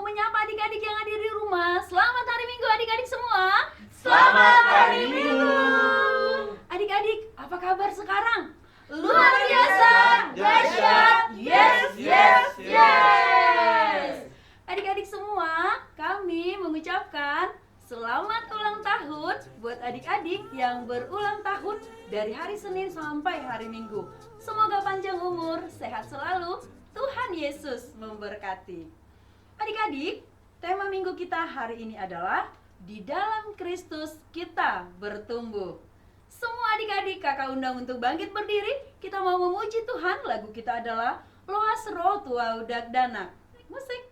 menyapa adik-adik yang hadir di rumah. Selamat hari Minggu adik-adik semua. Selamat hari Minggu. Adik-adik, apa kabar sekarang? Luar biasa, dahsyat, yes, yes, yes. Adik-adik semua, kami mengucapkan selamat ulang tahun buat adik-adik yang berulang tahun dari hari Senin sampai hari Minggu. Semoga panjang umur, sehat selalu, Tuhan Yesus memberkati. Adik-adik, tema minggu kita hari ini adalah di dalam Kristus kita bertumbuh. Semua adik-adik kakak undang untuk bangkit berdiri. Kita mau memuji Tuhan. Lagu kita adalah Loas Roh Tua Udak Dana. Musik.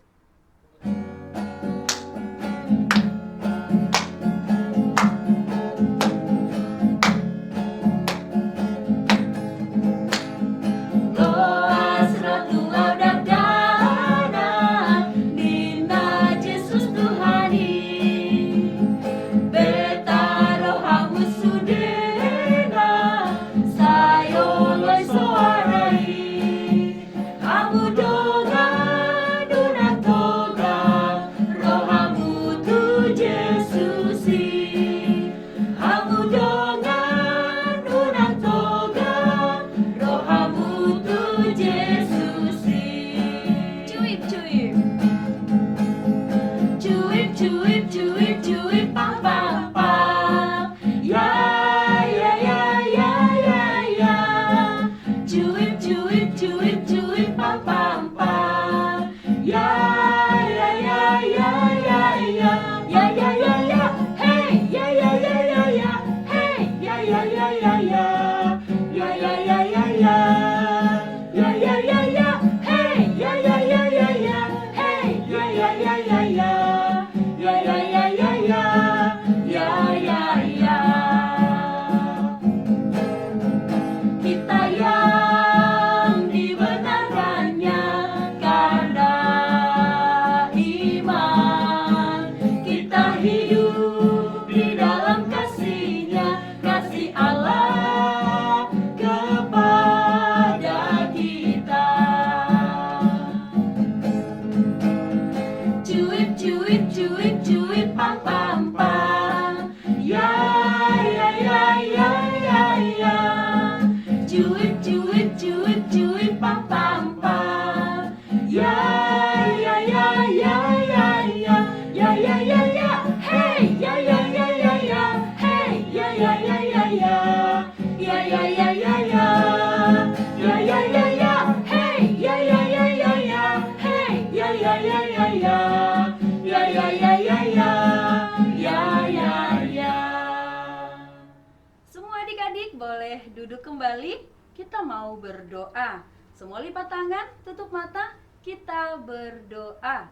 Boleh duduk kembali, kita mau berdoa. Semua lipat tangan, tutup mata, kita berdoa.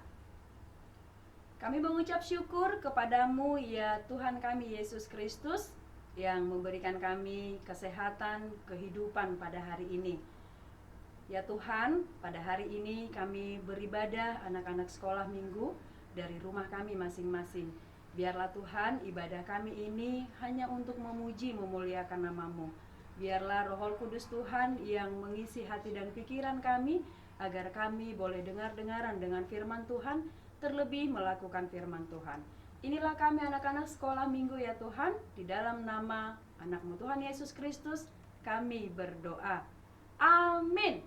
Kami mengucap syukur kepadamu ya Tuhan kami Yesus Kristus yang memberikan kami kesehatan, kehidupan pada hari ini. Ya Tuhan, pada hari ini kami beribadah anak-anak sekolah minggu dari rumah kami masing-masing. Biarlah Tuhan ibadah kami ini hanya untuk memuji memuliakan nama-Mu. Biarlah Roh Kudus Tuhan yang mengisi hati dan pikiran kami agar kami boleh dengar-dengaran dengan firman Tuhan, terlebih melakukan firman Tuhan. Inilah kami anak-anak sekolah minggu ya Tuhan, di dalam nama anak-Mu Tuhan Yesus Kristus kami berdoa. Amin.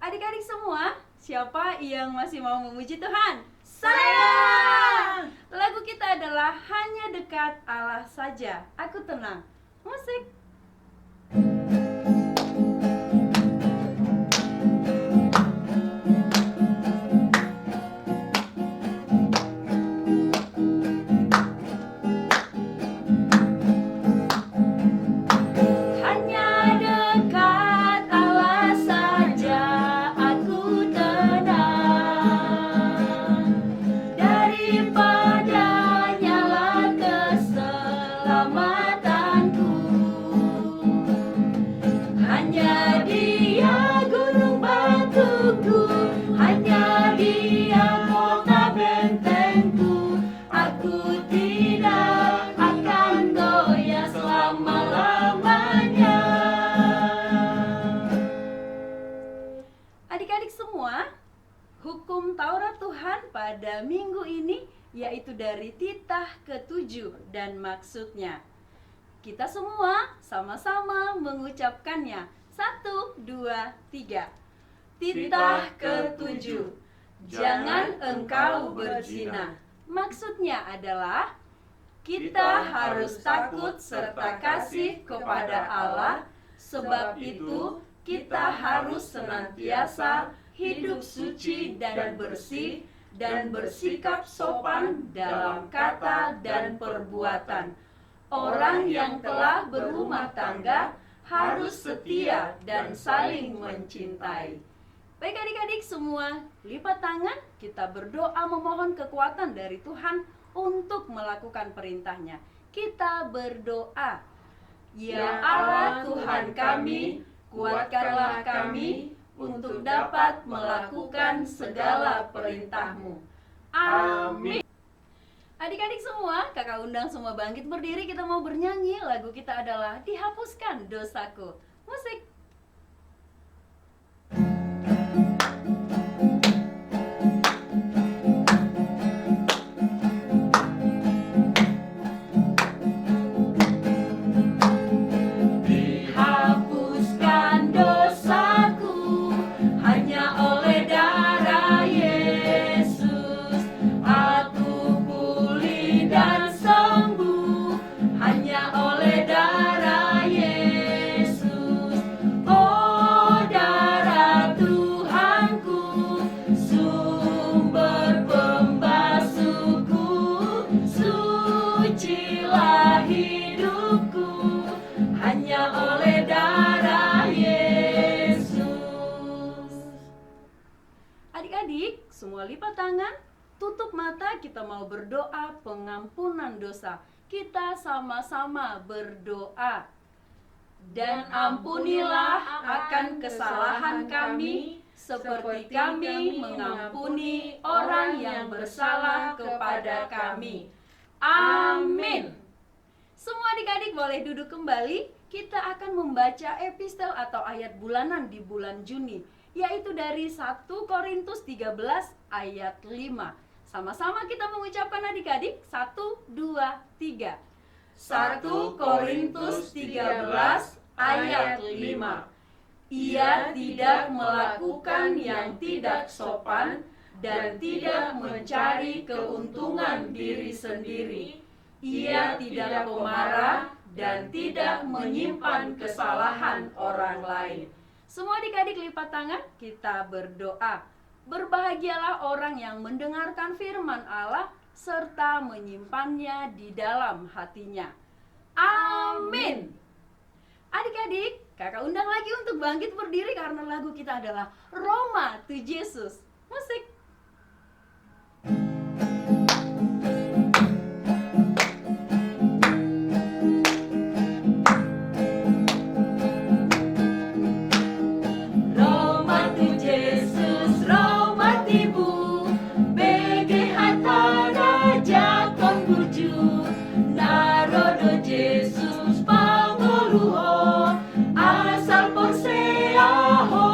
Adik-adik semua, siapa yang masih mau memuji Tuhan? Saya. Lagu kita adalah Hanya Dekat Allah Saja, Aku Tenang. Musik. Daripada nyala keselamatanku. yaitu dari titah ke-7 dan maksudnya. Kita semua sama-sama mengucapkannya. 1, 2, 3. Titah ke-7. Jangan engkau berzina. Maksudnya adalah kita harus takut serta kasih kepada Allah, sebab itu kita harus senantiasa hidup suci dan bersih dan bersikap sopan dalam kata dan perbuatan. Orang yang telah berumah tangga harus setia dan saling mencintai. Baik adik-adik semua, lipat tangan, kita berdoa memohon kekuatan dari Tuhan untuk melakukan perintahnya. Kita berdoa. Ya Allah Tuhan kami, kuatkanlah kami untuk dapat melakukan segala perintah-Mu. Amin. Adik-adik semua, kakak undang semua bangkit berdiri, kita mau bernyanyi. Lagu kita adalah Dihapuskan Dosaku. Musik. Dihapuskan dosaku hanya oleh darah Yesus. Aku pulih dan sembuh hanya oleh darah Yesus. Oh darah Tuhanku, sumber pembasuhku, sucilah hidupku hanya oleh darah Yesus. Adik-adik, semua lipat tangan, tutup mata, kita mau berdoa pengampunan dosa. Kita sama-sama berdoa. Dan ampunilah akan kesalahan kami, seperti kami mengampuni orang yang bersalah kepada kami. Amin. Semua adik-adik boleh duduk kembali. Kita akan membaca epistel atau ayat bulanan di bulan Juni, yaitu dari 1 Korintus 13 ayat 5. Sama-sama kita mengucapkan adik-adik. 1, 2, 3. 1 Korintus 13 ayat 5. Ia tidak melakukan yang tidak sopan dan tidak mencari keuntungan diri sendiri. Ia tidak pemarah dan tidak menyimpan kesalahan orang lain. Semua adik-adik lipat tangan, kita berdoa. Berbahagialah orang yang mendengarkan firman Allah serta menyimpannya di dalam hatinya. Amin. Adik-adik, kakak undang lagi untuk bangkit berdiri karena lagu kita adalah Roma to Jesus. Musik. Roma to Jesus, Roma tibu, bege hatana jakon buju, narodo Jesus pangoluho, asal porseaho,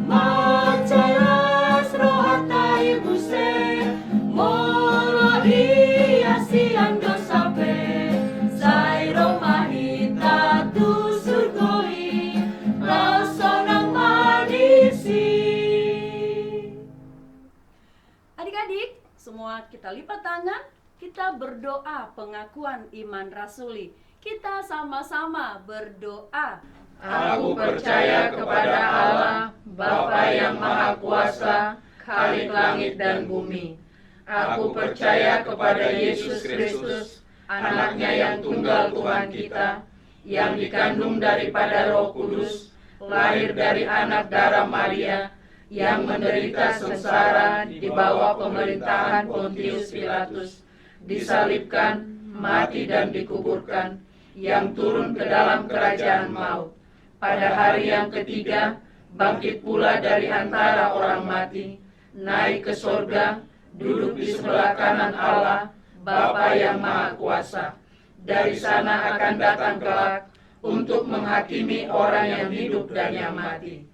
macalas rohatai buse, moro hiasian dosape, sai Roma hita tu surgoi, lausonang manisi. Adik-adik, semua kita lipat tangan, kita berdoa pengakuan iman rasuli. Kita sama-sama berdoa. Aku percaya kepada Allah, Bapa yang Maha Kuasa, Khalik langit dan bumi. Aku percaya kepada Yesus Kristus, anaknya yang tunggal Tuhan kita, yang dikandung daripada Roh Kudus, lahir dari anak darah Maria, yang menderita sengsara di bawah pemerintahan Pontius Pilatus, disalibkan, mati dan dikuburkan, yang turun ke dalam kerajaan maut. Pada hari yang ketiga, bangkit pula dari antara orang mati, naik ke sorga, duduk di sebelah kanan Allah, Bapa yang Maha Kuasa. Dari sana akan datang kelak untuk menghakimi orang yang hidup dan yang mati.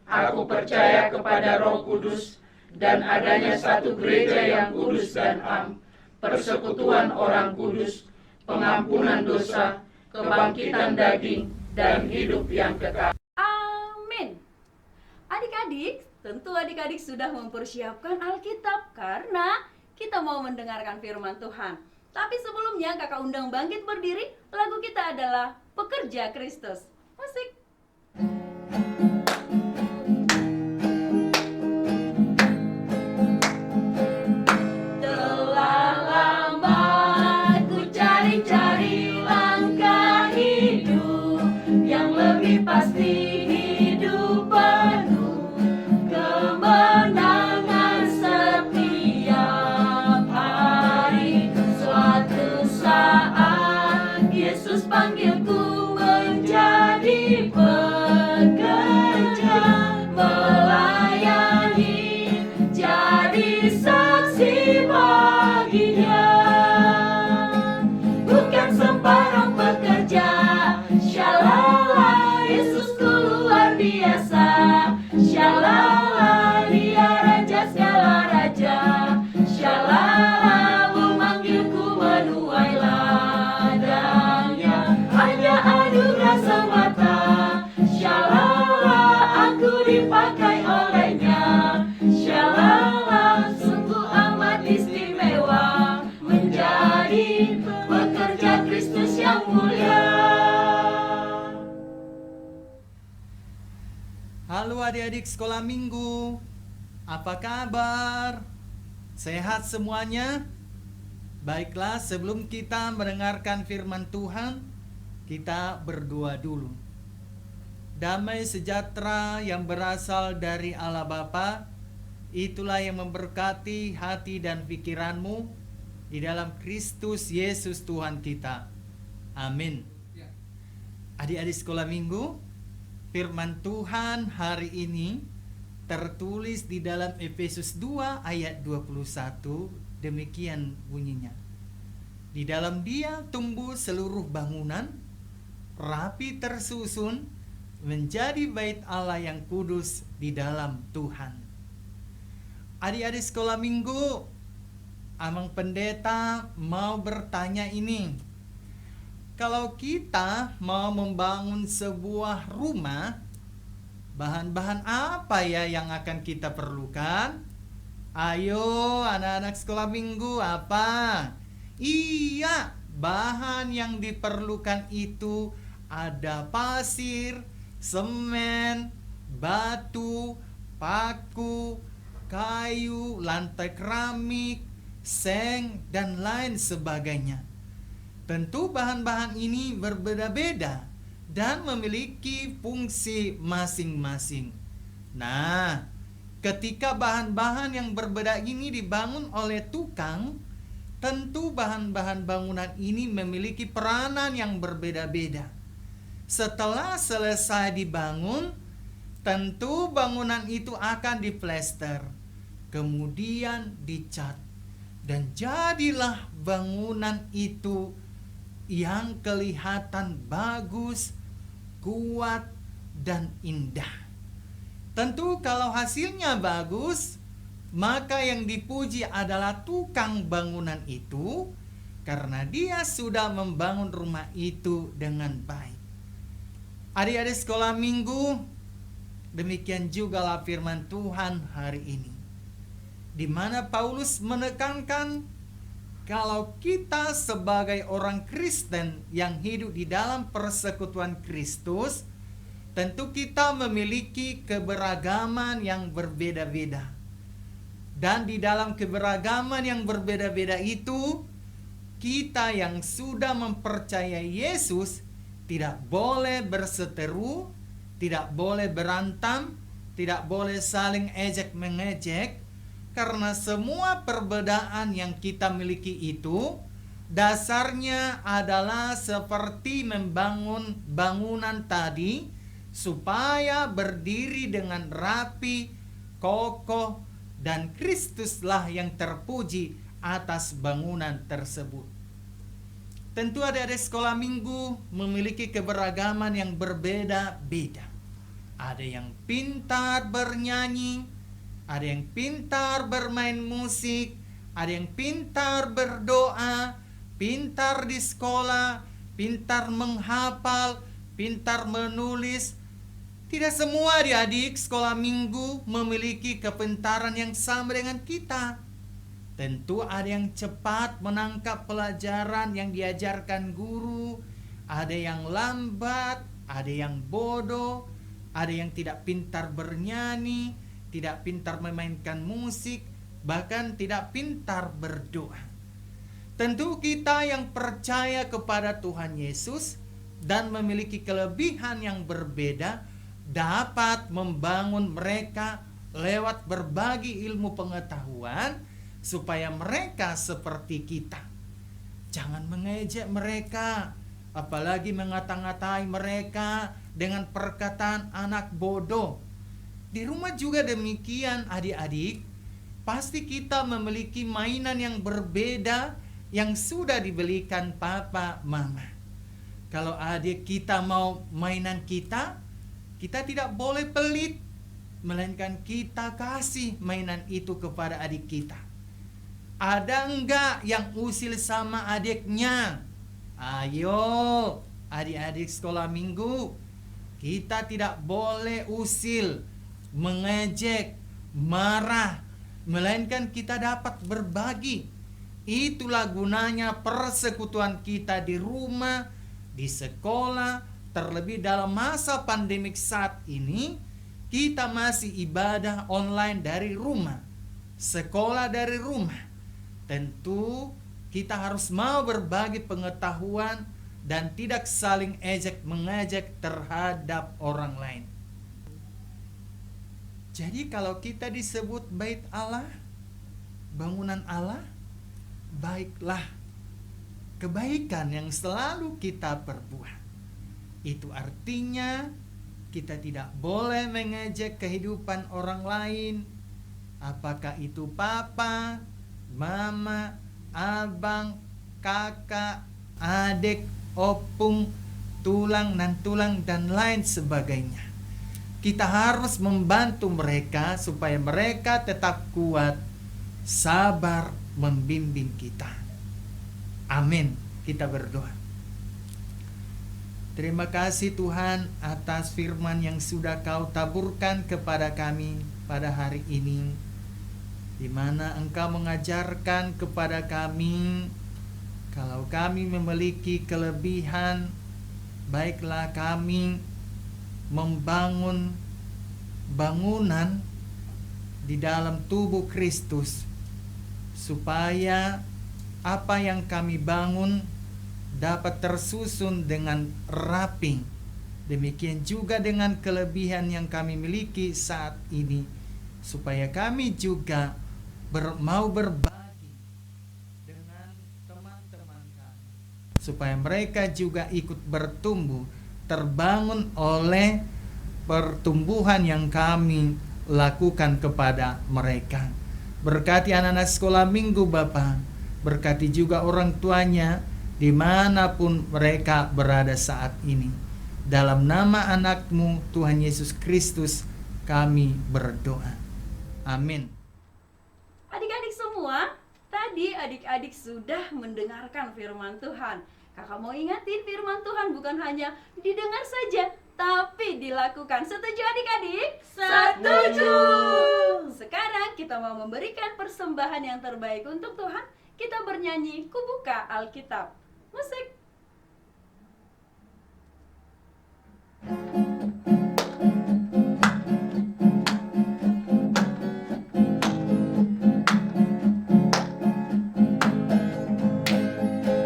Aku percaya kepada Roh Kudus, dan adanya satu gereja yang kudus dan am, persekutuan orang kudus, pengampunan dosa, kebangkitan daging, dan hidup yang kekal. Amin. Adik-adik, tentu adik-adik sudah mempersiapkan Alkitab karena kita mau mendengarkan firman Tuhan. Tapi sebelumnya kakak undang bangkit berdiri. Lagu kita adalah Pekerja Kristus. Musik. Telah lama ku cari-cari langkah hidup yang lebih pasti, hidup penuh kemenangan setiap hari. Suatu saat Yesus panggilku menjadi pekerja, melayani, jadi saksi baginya. Bukan sembarang pekerja, shalala, Yesusku luar biasa. Shalala, Dia Raja segala raja. Shalala, memanggilku menuai ladangnya. Hanya anugerah semata. Shalala, aku dipakai olehnya. Shalala, sungguh amat istimewa menjadi pekerja Kristus yang mulia. Halo adik-adik sekolah minggu, apa kabar? Sehat semuanya? Baiklah, sebelum kita mendengarkan firman Tuhan, kita berdoa dulu. Damai sejahtera yang berasal dari Allah Bapa, itulah yang memberkati hati dan pikiranmu di dalam Kristus Yesus Tuhan kita. Amin. Adik-adik sekolah minggu, firman Tuhan hari ini tertulis di dalam Efesus 2 ayat 21, demikian bunyinya. Di dalam Dia tumbuh seluruh bangunan, rapi tersusun, menjadi bait Allah yang kudus di dalam Tuhan. Adik-adik sekolah minggu, Amang Pendeta mau bertanya ini. Kalau kita mau membangun sebuah rumah, bahan-bahan apa ya yang akan kita perlukan? Ayo anak-anak sekolah minggu, apa? Iya, bahan yang diperlukan itu ada pasir, semen, batu, paku, kayu, lantai keramik, seng, dan lain sebagainya. Tentu bahan-bahan ini berbeda-beda dan memiliki fungsi masing-masing. Nah, ketika bahan-bahan yang berbeda ini dibangun oleh tukang, tentu bahan-bahan bangunan ini memiliki peranan yang berbeda-beda. Setelah selesai dibangun, tentu bangunan itu akan diplester, kemudian dicat, dan jadilah bangunan itu yang kelihatan bagus, kuat, dan indah. Tentu kalau hasilnya bagus, maka yang dipuji adalah tukang bangunan itu, karena dia sudah membangun rumah itu dengan baik. Adik-adik sekolah minggu, demikian jugalah firman Tuhan hari ini, di mana Paulus menekankan kalau kita sebagai orang Kristen yang hidup di dalam persekutuan Kristus, tentu kita memiliki keberagaman yang berbeda-beda. Dan di dalam keberagaman yang berbeda-beda itu, kita yang sudah mempercayai Yesus tidak boleh berseteru, tidak boleh berantem, tidak boleh saling ejek-mengejek, karena semua perbedaan yang kita miliki itu dasarnya adalah seperti membangun bangunan tadi supaya berdiri dengan rapi, kokoh, dan Kristuslah yang terpuji atas bangunan tersebut. Tentu adik-adik sekolah minggu memiliki keberagaman yang berbeda-beda. Ada yang pintar bernyanyi, ada yang pintar bermain musik, ada yang pintar berdoa, pintar di sekolah, pintar menghafal, pintar menulis. Tidak semua adik-adik sekolah minggu memiliki kepintaran yang sama dengan kita. Tentu ada yang cepat menangkap pelajaran yang diajarkan guru, ada yang lambat, ada yang bodoh, ada yang tidak pintar bernyanyi, tidak pintar memainkan musik, bahkan tidak pintar berdoa. Tentu kita yang percaya kepada Tuhan Yesus dan memiliki kelebihan yang berbeda dapat membangun mereka lewat berbagi ilmu pengetahuan supaya mereka seperti kita. Jangan mengejek mereka, apalagi mengata-ngatai mereka dengan perkataan anak bodoh. Di rumah juga demikian adik-adik. Pasti kita memiliki mainan yang berbeda yang sudah dibelikan papa mama. Kalau adik kita mau mainan kita tidak boleh pelit, melainkan kita kasih mainan itu kepada adik kita. Ada enggak yang usil sama adiknya? Ayo, adik-adik sekolah minggu, kita tidak boleh usil, mengejek, marah, melainkan kita dapat berbagi. Itulah gunanya persekutuan kita di rumah, di sekolah. Terlebih dalam masa pandemik saat ini, kita masih ibadah online dari rumah, sekolah dari rumah. Tentu kita harus mau berbagi pengetahuan dan tidak saling ejek mengejek terhadap orang lain. Jadi kalau kita disebut bait Allah, bangunan Allah, baiklah kebaikan yang selalu kita perbuat. Itu artinya kita tidak boleh mengejek kehidupan orang lain, apakah itu papa, mama, abang, kakak, adik, opung, tulang, dan lain sebagainya. Kita harus membantu mereka supaya mereka tetap kuat, sabar membimbing kita. Amin. Kita berdoa. Terima kasih Tuhan atas firman yang sudah Kau taburkan kepada kami pada hari ini, di mana Engkau mengajarkan kepada kami kalau kami memiliki kelebihan, baiklah kami membangun bangunan di dalam tubuh Kristus, supaya apa yang kami bangun dapat tersusun dengan rapi. Demikian juga dengan kelebihan yang kami miliki saat ini, supaya kami juga mau berbagi dengan teman-teman kami, supaya mereka juga ikut bertumbuh, terbangun oleh pertumbuhan yang kami lakukan kepada mereka. Berkati anak-anak sekolah minggu Bapa, berkati juga orang tuanya dimanapun mereka berada saat ini. Dalam nama anak-Mu Tuhan Yesus Kristus kami berdoa. Amin. Adik-adik semua, tadi adik-adik sudah mendengarkan firman Tuhan. Kakak mau ingatin firman Tuhan bukan hanya didengar saja, tapi dilakukan. Setuju adik-adik? Setuju. Sekarang kita mau memberikan persembahan yang terbaik untuk Tuhan. Kita bernyanyi, Ku Buka Alkitab. Musik.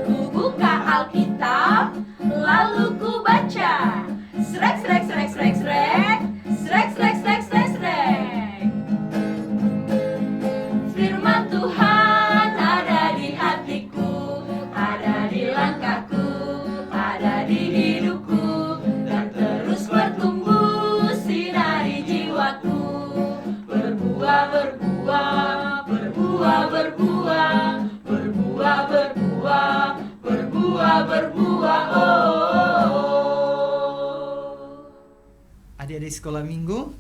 Ku buka Alkitab, lalu ku baca. Srek, srek, srek, srek, srek. Srek, srek, srek, srek, srek. Firman Tuhan ada di hatiku, ada di langkahku, ada di hidupku, dan terus bertumbuh sinari jiwaku. Berbuah, berbuah, berbuah, berbuah, berbuah, berbuah, berbuah, berbuah. Oh. Adik-adik sekolah minggu,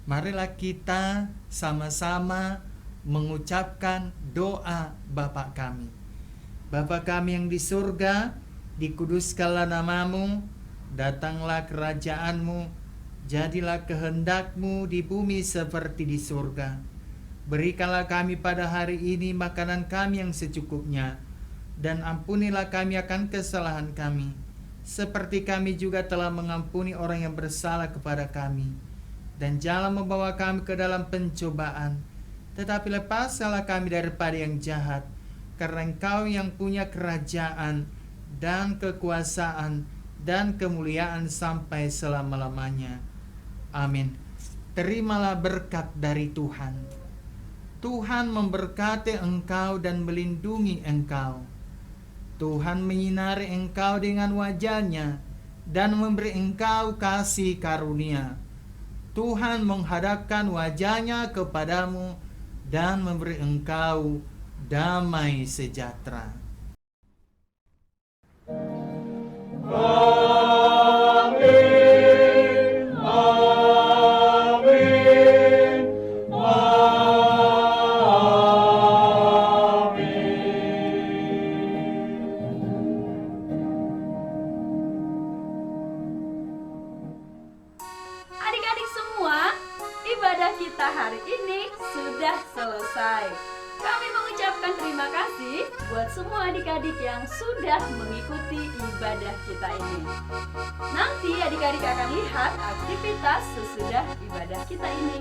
Marilah kita sama-sama mengucapkan doa Bapa kami. Bapa kami yang di surga, dikuduskanlah namamu, datanglah kerajaanmu, jadilah kehendakmu di bumi seperti di surga. Berikanlah kami pada hari ini makanan kami yang secukupnya, dan ampunilah kami akan kesalahan kami, seperti kami juga telah mengampuni orang yang bersalah kepada kami. Dan jangan membawa kami ke dalam pencobaan, tetapi lepaskanlah kami daripada yang jahat, karena Engkau yang punya kerajaan dan kekuasaan dan kemuliaan sampai selama-lamanya. Amin. Terimalah berkat dari Tuhan. Tuhan memberkati engkau dan melindungi engkau. Tuhan menyinari engkau dengan wajah-Nya dan memberi engkau kasih karunia. Tuhan menghadapkan wajah-Nya kepadamu dan memberi engkau damai sejahtera. Amin. Amin. Adik-adik semua, ibadah kita hari ini sudah selesai. Kami mengucapkan terima kasih buat semua adik-adik yang sudah mengikuti ibadah kita ini. Nanti adik-adik akan lihat aktivitas sesudah ibadah kita ini.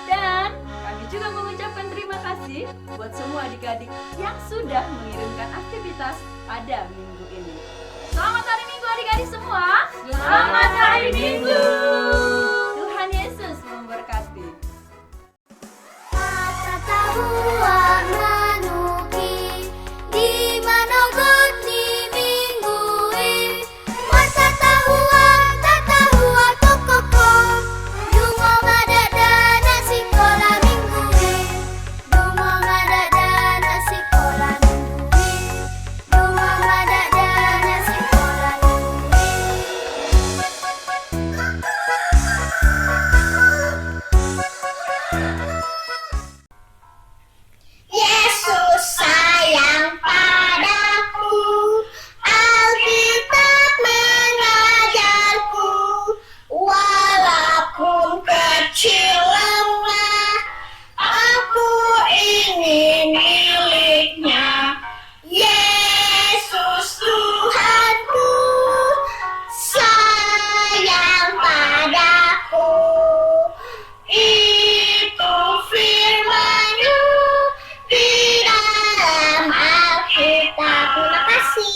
Dan kami juga mengucapkan terima kasih buat semua adik-adik yang sudah mengirimkan aktivitas pada minggu ini. Selamat hari Minggu adik-adik semua. Selamat hari Minggu. Tuhan Yesus memberkati. Yesus sayang padaku, Alkitab mengajarku, walaupun kecil lemah, aku ingin miliknya. Yesus Tuhanku, sayang padaku. Itu firman-Nya di dalam Alkitab. Terima kasih.